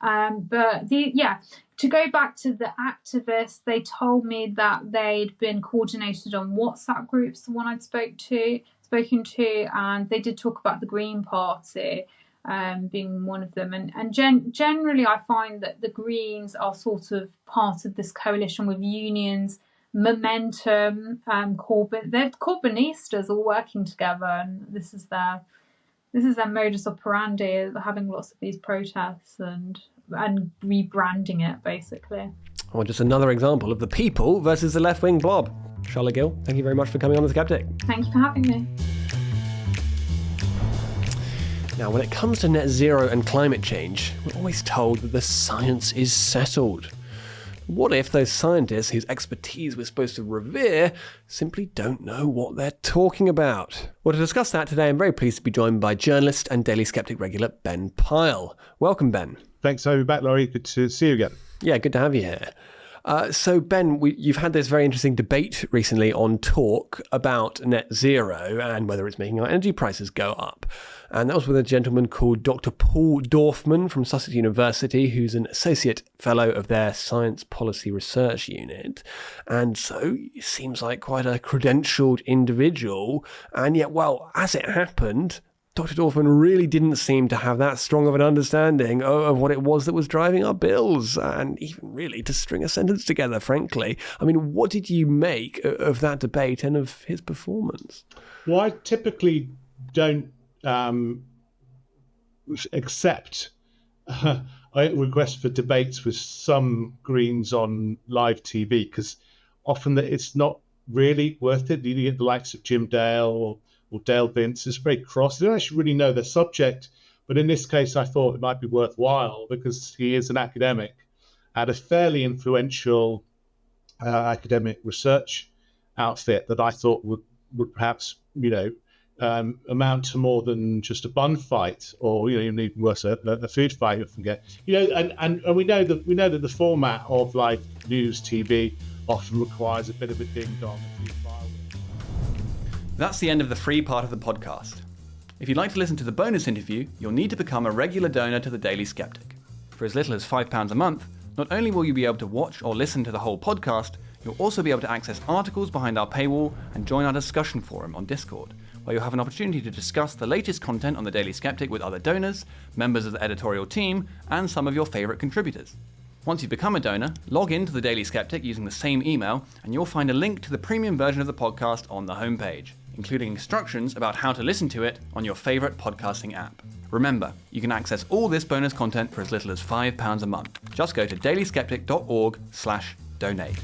S4: But to go back to the activists, they told me that they'd been coordinated on WhatsApp groups, the one I'd spoken to, and they did talk about the Green Party being one of them. And generally, I find that the Greens are sort of part of this coalition with unions, Momentum, Corbyn. They're Corbynistas all working together, and this is their this is their modus operandi, having lots of these protests and rebranding it, basically.
S1: Or just another example of the people versus the left-wing blob. Charlotte Gill, thank you very much for coming on The Sceptic.
S4: Thank you for having me.
S1: Now, when it comes to net zero and climate change, we're always told that the science is settled. What if those scientists whose expertise we're supposed to revere simply don't know what they're talking about? Well, to discuss that today, I'm very pleased to be joined by journalist and Daily Sceptic regular Ben Pyle. Welcome, Ben.
S5: Thanks for having me back, Laurie. Good to see you again.
S1: Yeah, good to have you here. So, Ben, you've had this very interesting debate recently on Talk about net zero and whether it's making our energy prices go up. And that was with a gentleman called Dr. Paul Dorfman from Sussex University, who's an associate fellow of their Science Policy Research Unit. And so he seems like quite a credentialed individual. And yet, well, as it happened, Dr. Dorfman really didn't seem to have that strong of an understanding of what it was that was driving our bills, and even really to string a sentence together, frankly. I mean, what did you make of that debate and of his performance?
S5: Well, I typically don't accept requests for debates with some Greens on live TV, because often it's not really worth it. You get the likes of Jim Dale or Dale Vince is very cross. They don't actually really know the subject, but in this case, I thought it might be worthwhile because he is an academic at a fairly influential academic research outfit that I thought would perhaps, amount to more than just a bun fight, or even worse, a food fight. You often get, and we know that the format of live news TV often requires a bit of a ding dong.
S6: That's the end of the free part of the podcast. If you'd like to listen to the bonus interview, you'll need to become a regular donor to the Daily Sceptic. For as little as £5 a month, not only will you be able to watch or listen to the whole podcast, you'll also be able to access articles behind our paywall and join our discussion forum on Discord, where you'll have an opportunity to discuss the latest content on the Daily Sceptic with other donors, members of the editorial team, and some of your favourite contributors. Once you've become a donor, log in to the Daily Sceptic using the same email, and you'll find a link to the premium version of the podcast on the homepage, including instructions about how to listen to it on your favourite podcasting app. Remember, you can access all this bonus content for as little as £5 a month. Just go to dailyskeptic.org/donate.